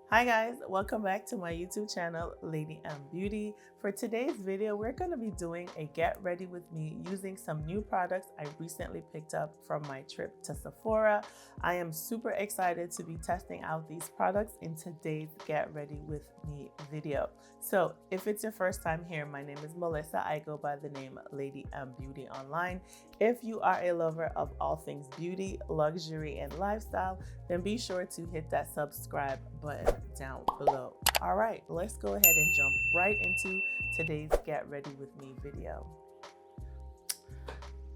Hi guys, welcome back to my YouTube channel, Lady Beauty. For today's video, we're going to be doing a get ready with me using some new products I recently picked up from my trip to Sephora. I am super excited to be testing out these products in today's get ready with me video. So if it's your first time here, my name is Melissa. I go by the name Lady Beauty online. If you are a lover of all things beauty, luxury, and lifestyle, then be sure to hit that subscribe button down below. All right, let's go ahead and jump right into today's Get Ready With Me video.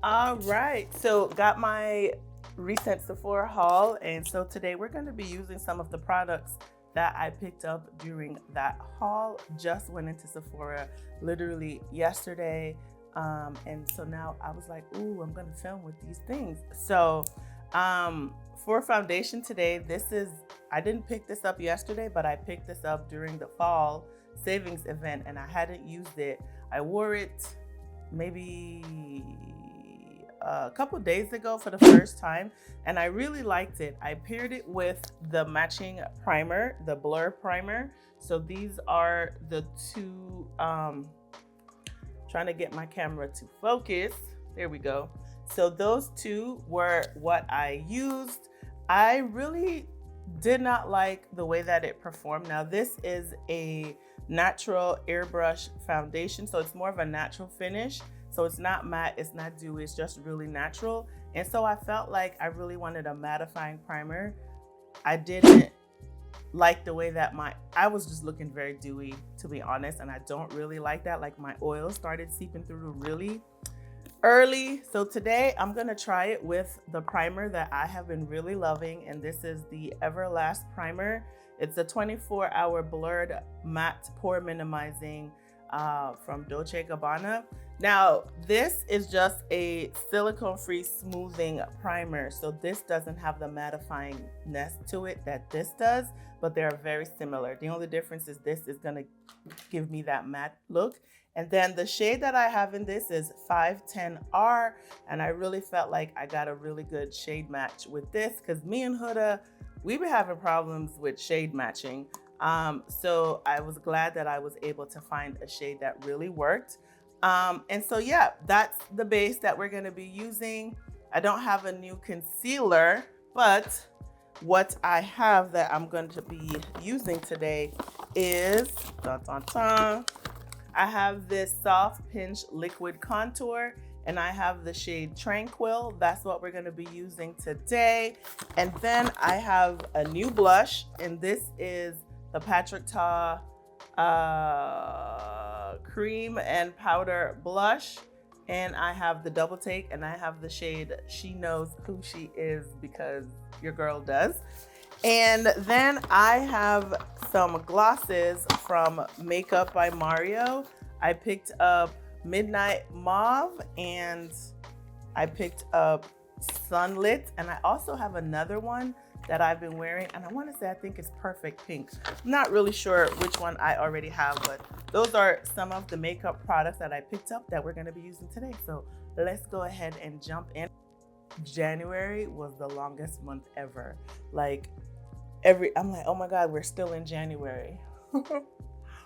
All right, so got my recent Sephora haul, and so today we're going to be using some of the products that I picked up during that haul. Just went into Sephora literally yesterday. And so now I was like, ooh, I'm gonna film with these things. So for foundation today, I didn't pick this up yesterday, but I picked this up during the fall savings event and I hadn't used it. I wore it maybe a couple days ago for the first time and I really liked it. I paired it with the matching primer, the Blur primer. So these are the two, trying to get my camera to focus. There we go. So those two were what I used. I really did not like the way that it performed. Now this is a natural airbrush foundation, so it's more of a natural finish. So it's not matte, it's not dewy, it's just really natural. And so I felt like I really wanted a mattifying primer. I didn't like the way that I was just looking very dewy, to be honest, and I don't really like that. Like my oil started seeping through really early. So today I'm gonna try it with the primer that I have been really loving, and this is the EVERLAST primer. It's a 24-hour blurred matte pore minimizing from Dolce & Gabbana. Now this is just a silicone-free smoothing primer, so this doesn't have the mattifyingness to it that this does, but they're very similar. The only difference is this is gonna give me that matte look. And then the shade that I have in this is 510R, and I really felt like I got a really good shade match with this because me and Huda, we've been having problems with shade matching. So I was glad that I was able to find a shade that really worked. And so yeah, that's the base that we're gonna be using. I don't have a new concealer, but what I have that I'm going to be using today is, I have this soft pinch liquid contour and I have the shade Tranquil. That's what we're gonna be using today. And then I have a new blush, and this is the Patrick Ta cream and powder blush, and I have the double take, and I have the shade She Knows Who She Is, because your girl does. And then I have some glosses from Makeup by Mario. I picked up Midnight Mauve and I picked up Sunlit, and I also have another one that I've been wearing, and I want to say I think it's Perfect Pink. I'm not really sure which one I already have, but those are some of the makeup products that I picked up that we're going to be using today. So let's go ahead and jump in. January was the longest month ever. I'm like, oh my God, we're still in January.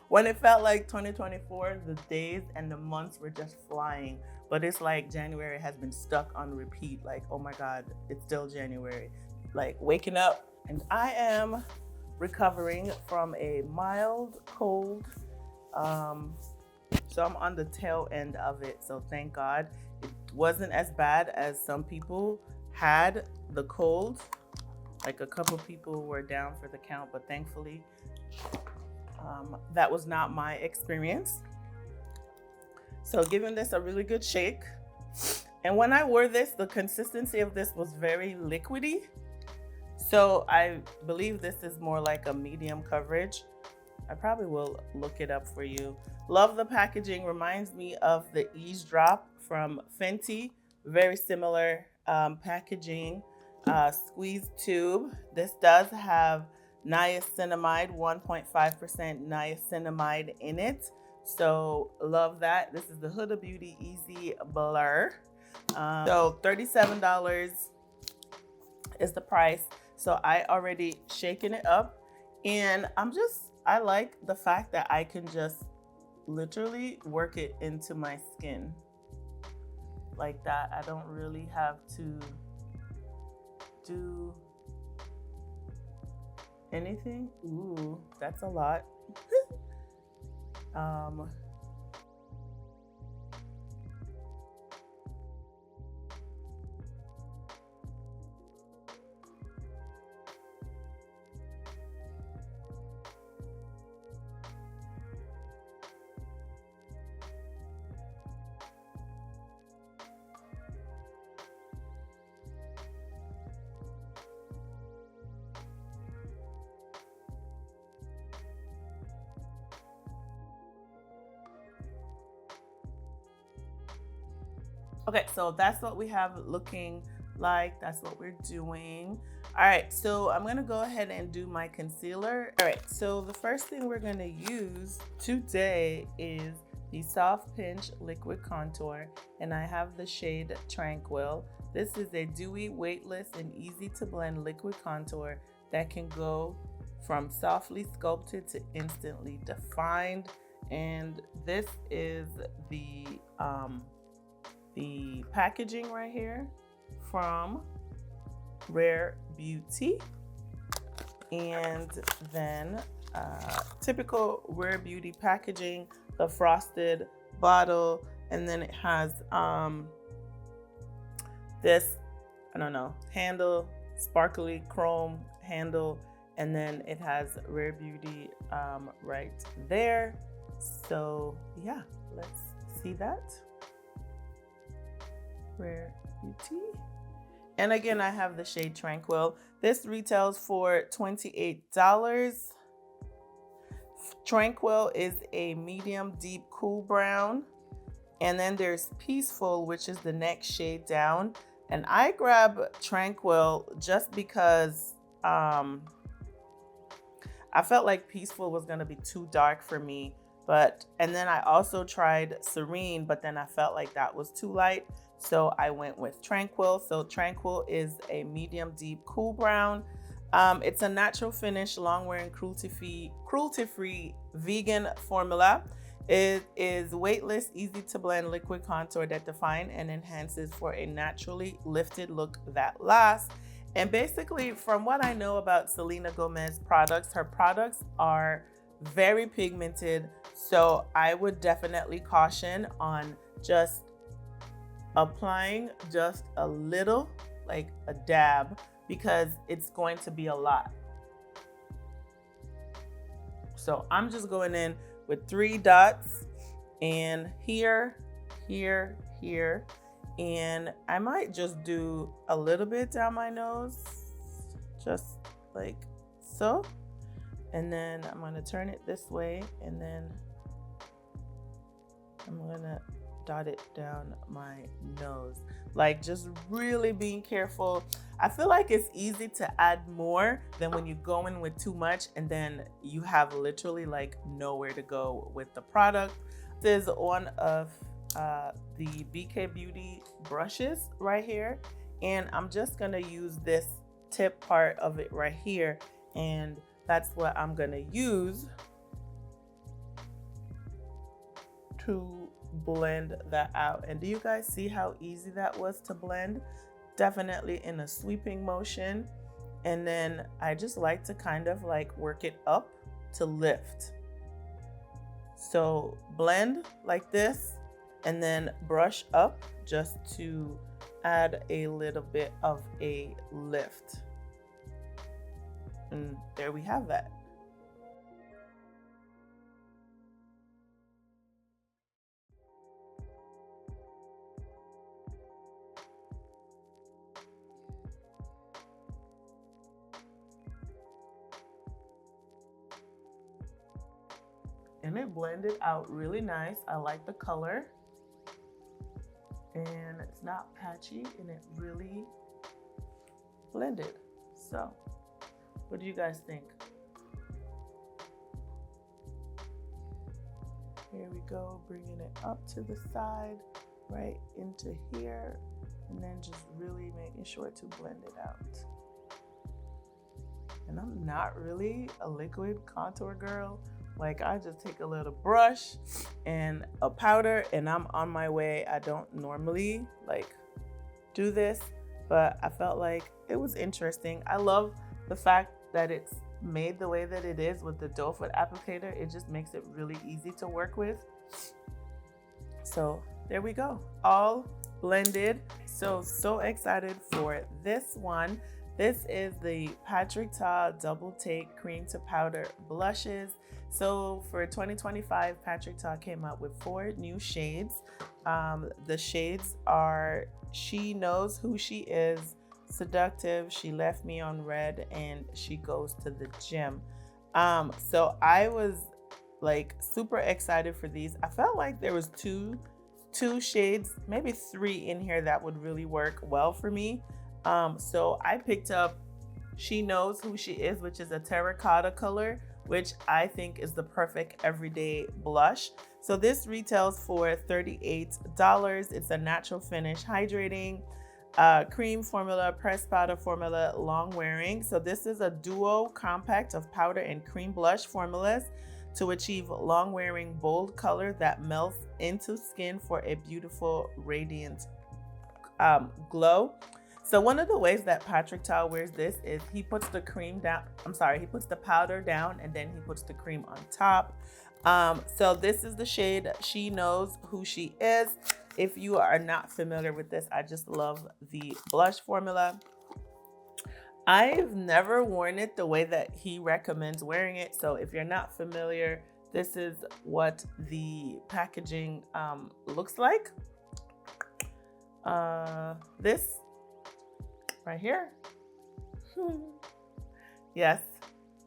When it felt like 2024, the days and the months were just flying. But it's like January has been stuck on repeat. Like, oh my God, it's still January. Like waking up, and I am recovering from a mild cold. So I'm on the tail end of it. So thank God it wasn't as bad as some people had the cold. Like a couple people were down for the count, but thankfully that was not my experience. So giving this a really good shake. And when I wore this, the consistency of this was very liquidy. So I believe this is more like a medium coverage. I probably will look it up for you. Love the packaging. Reminds me of the Eavesdrop from Fenty. Very similar packaging. Squeeze tube. This does have niacinamide, 1.5% niacinamide in it. So love that. This is the Huda Beauty Easy Blur. So $37 is the price. So I already shaken it up, And I like the fact that I can just literally work it into my skin like that. I don't really have to do anything. Ooh, that's a lot. Okay, so that's what we have looking like. That's what we're doing. All right, so I'm gonna go ahead and do my concealer. All right, so the first thing we're gonna use today is the Soft Pinch Liquid Contour, and I have the shade Tranquil. This is a dewy, weightless, and easy to blend liquid contour that can go from softly sculpted to instantly defined. And this is the packaging right here from Rare Beauty. And then typical Rare Beauty packaging, the frosted bottle, and then it has this, I don't know, handle, sparkly chrome handle, and then it has Rare Beauty right there. So yeah, let's see that. Rare Beauty. And again, I have the shade Tranquil. This retails for $28. Tranquil is a medium deep cool brown. And then there's Peaceful, which is the next shade down. And I grab Tranquil just because I felt like Peaceful was gonna be too dark for me. And then I also tried Serene, but then I felt like that was too light. So I went with Tranquil. So Tranquil is a medium deep cool brown. It's a natural finish, long wearing, cruelty-free vegan formula. It is weightless, easy to blend liquid contour that defines and enhances for a naturally lifted look that lasts. And basically, from what I know about Selena Gomez products, her products are very pigmented. So I would definitely caution on just applying just a little, like a dab, because it's going to be a lot. So I'm just going in with 3 dots, and here, here, here, and I might just do a little bit down my nose, just like so. And then I'm gonna turn it this way, and then I'm gonna dot it down my nose, like just really being careful. I feel like it's easy to add more than when you go in with too much and then you have literally like nowhere to go with the product. This is one of the BK Beauty brushes right here, and I'm just gonna use this tip part of it right here, and that's what I'm gonna use to blend that out. And do you guys see how easy that was to blend? Definitely in a sweeping motion. And then I just like to kind of like work it up to lift. So blend like this and then brush up just to add a little bit of a lift. And there we have that. And it blended out really nice. I like the color. And it's not patchy, and it really blended. So, what do you guys think? Here we go, bringing it up to the side, right into here, and then just really making sure to blend it out. and I'm not really a liquid contour girl. Like, I just take a little brush and a powder and I'm on my way. I don't normally like do this, but I felt like it was interesting. I love the fact that it's made the way that it is with the doe foot applicator. It just makes it really easy to work with. So there we go, all blended. So excited for this one. This is the Patrick Ta Double Take Cream to Powder Blushes. So for 2025, Patrick Ta came out with 4 new shades. The shades are She Knows Who She Is, Seductive, She Left Me on Red, and She Goes to the Gym. So I was like super excited for these. I felt like there was two shades, maybe 3 in here that would really work well for me. So I picked up She Knows Who She Is, which is a terracotta color, which I think is the perfect everyday blush. So this retails for $38. It's a natural finish, hydrating, cream formula, pressed powder formula, long wearing. So this is a duo compact of powder and cream blush formulas to achieve long wearing bold color that melts into skin for a beautiful radiant glow. So one of the ways that Patrick Ta wears this is he puts the he puts the powder down and then he puts the cream on top. So this is the shade She Knows Who She Is. If you are not familiar with this, I just love the blush formula. I've never worn it the way that he recommends wearing it. So if you're not familiar, this is what the packaging looks like. This right here. Yes.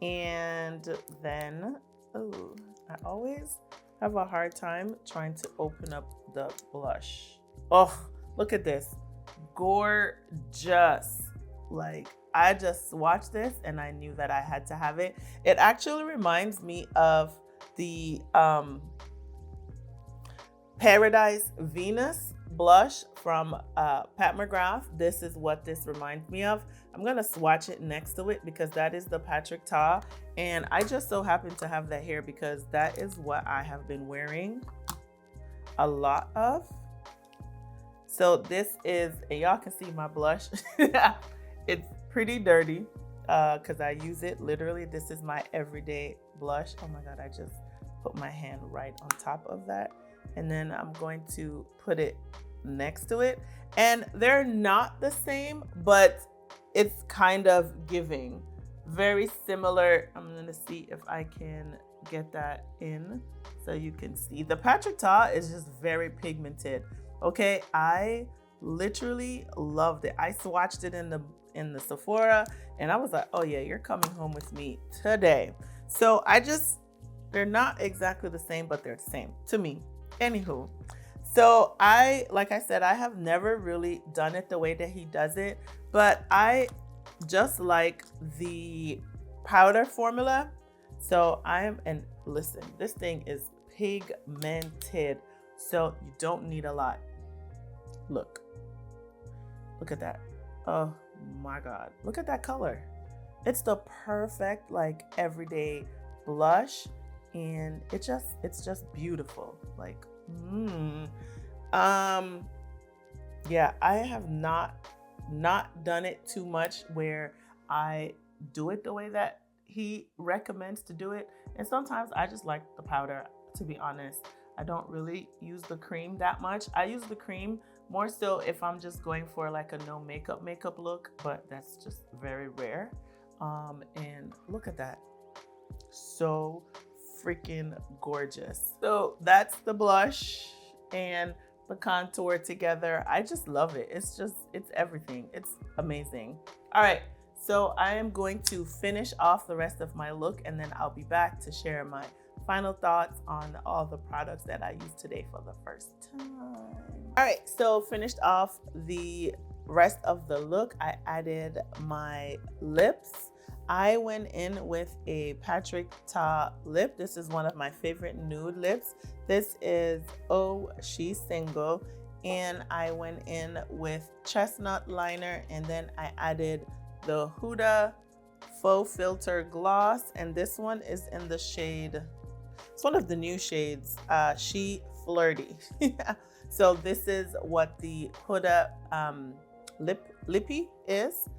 And then, oh, I always have a hard time trying to open up the blush. Oh, look at this. Gorgeous. Like, I just watched this and I knew that I had to have it. It actually reminds me of the Paradise Venus blush from Pat McGrath. This is what this reminds me of. I'm gonna swatch it next to it because that is the Patrick Ta, and I just so happen to have that here because that is what I have been wearing a lot of. So this is, and y'all can see my blush. It's pretty dirty because I use it literally. This is my everyday blush. Oh my God, I just put my hand right on top of that. And then I'm going to put it next to it. And they're not the same, but it's kind of giving. Very similar. I'm gonna see if I can get that in so you can see. The Patrick Ta is just very pigmented. Okay, I literally loved it. I swatched it in the Sephora and I was like, oh yeah, you're coming home with me today. So they're not exactly the same, but they're the same to me. Anywho, so like I said, I have never really done it the way that he does it, but I just like the powder formula. So and listen, this thing is pigmented, so you don't need a lot. Look at that. Oh my God, look at that color. It's the perfect like everyday blush. And it's just beautiful. Like, yeah, I have not done it too much where I do it the way that he recommends to do it. And sometimes I just like the powder, to be honest. I don't really use the cream that much. I use the cream more so if I'm just going for like a no makeup look, but that's just very rare. And look at that. So freaking gorgeous. So that's the blush and the contour together. I just love it. It's everything. It's amazing. All right, so I am going to finish off the rest of my look and then I'll be back to share my final thoughts on all the products that I used today for the first time. All right, so finished off the rest of the look. I added my lips. I went in with a Patrick Ta lip. This is one of my favorite nude lips. This is Oh She's Single. And I went in with chestnut liner and then I added the HUDA Faux Filter Gloss, and this one is in the shade, it's one of the new shades, She Flirty. So this is what the Huda lippy is,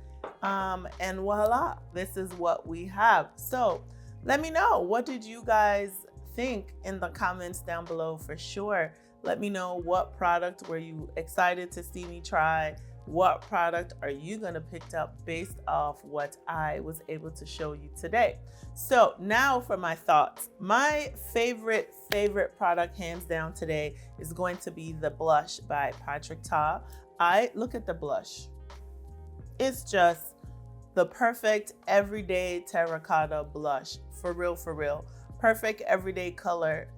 and voila, this is what we have. So let me know, what did you guys think in the comments down below for sure. Let me know, what product were you excited to see me try? What product are you gonna pick up based off what I was able to show you today? So now for my thoughts. My favorite product hands down today is going to be the blush by Patrick Ta. Look at the blush. It's just the perfect everyday terracotta blush, for real, for real. Perfect everyday color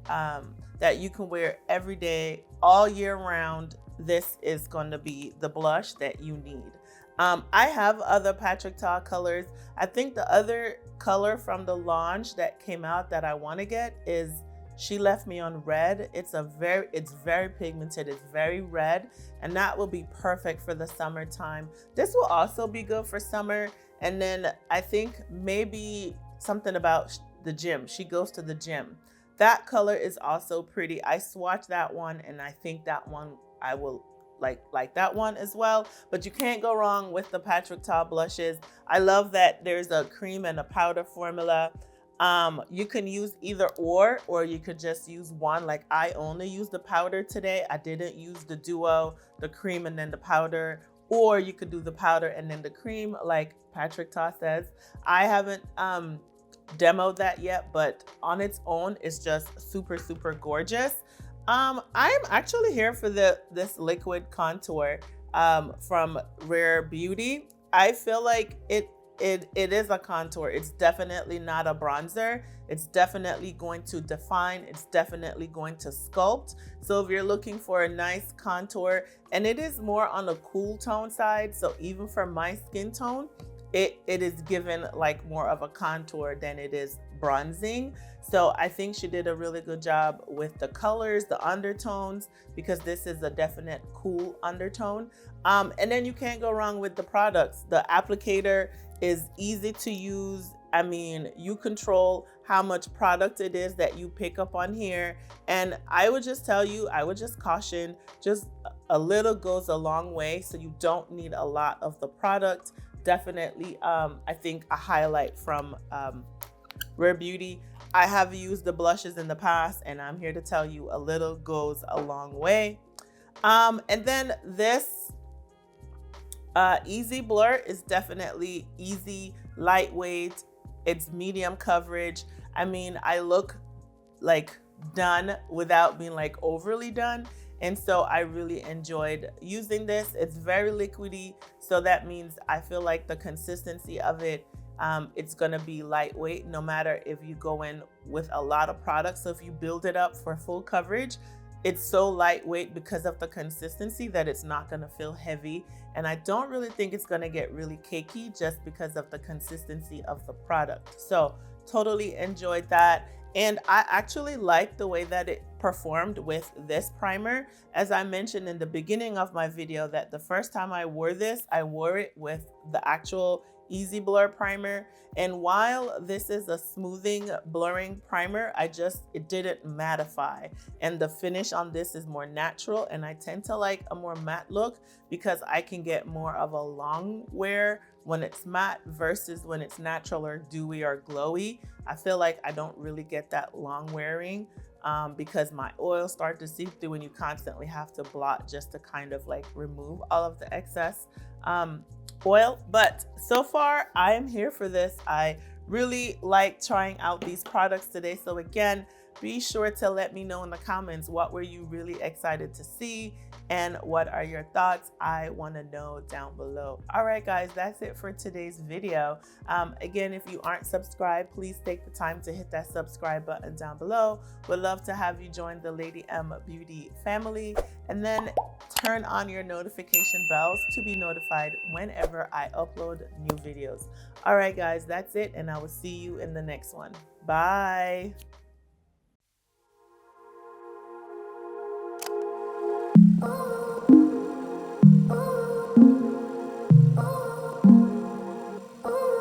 that you can wear every day, all year round. This is going to be the blush that you need. I have other Patrick Ta colors. I think the other color from the launch that came out that I want to get is She Left Me on Red. It's very pigmented, it's very red, and that will be perfect for the summertime. This will also be good for summer. And then I think maybe something about the gym. She goes to the gym. That color is also pretty. I swatched that one, and I think that one I will like that one as well. But you can't go wrong with the Patrick Ta blushes. I love that there's a cream and a powder formula. You can use either or you could just use one. Like I only used the powder today. I didn't use the duo, the cream and then the powder. Or you could do the powder and then the cream, like Patrick Ta says. I haven't demoed that yet, but on its own, it's just super gorgeous. I'm actually here for this liquid contour from Rare Beauty. I feel like it is a contour. It's definitely not a bronzer. It's definitely going to define. It's definitely going to sculpt. So if you're looking for a nice contour, and it is more on the cool tone side, so even for my skin tone, it is given like more of a contour than it is bronzing. So I think she did a really good job with the colors, the undertones, because this is a definite cool undertone. And then you can't go wrong with the products. The applicator is easy to use. I mean, you control how much product it is that you pick up on here. And I would just tell you, I would just caution, just a little goes a long way. So you don't need a lot of the product. Definitely, I think a highlight from Rare Beauty. I have used the blushes in the past, and I'm here to tell you a little goes a long way. And then this Easy Blur is definitely easy, lightweight. It's medium coverage. I mean, I look like done without being like overly done. And so I really enjoyed using this. It's very liquidy. So that means I feel like the consistency of it, it's gonna be lightweight no matter if you go in with a lot of products. So if you build it up for full coverage, it's so lightweight because of the consistency that it's not gonna feel heavy. And I don't really think it's gonna get really cakey just because of the consistency of the product. So totally enjoyed that. And I actually like the way that it performed with this primer. As I mentioned in the beginning of my video, that the first time I wore this, I wore it with the actual Easy Blur primer. And while this is a smoothing, blurring primer, it didn't mattify. And the finish on this is more natural. And I tend to like a more matte look because I can get more of a long wear when it's matte versus when it's natural or dewy or glowy. I feel like I don't really get that long wearing because my oils start to seep through and you constantly have to blot just to kind of like remove all of the excess oil. But so far I am here for this. I really like trying out these products today. So again, be sure to let me know in the comments, what were you really excited to see and what are your thoughts? I want to know down below. All right, guys, that's it for today's video. Again, if you aren't subscribed, please take the time to hit that subscribe button down below. Would love to have you join the Lady M Beauty family, and then turn on your notification bells to be notified whenever I upload new videos. All right, guys, that's it, and I will see you in the next one. Bye. Oh.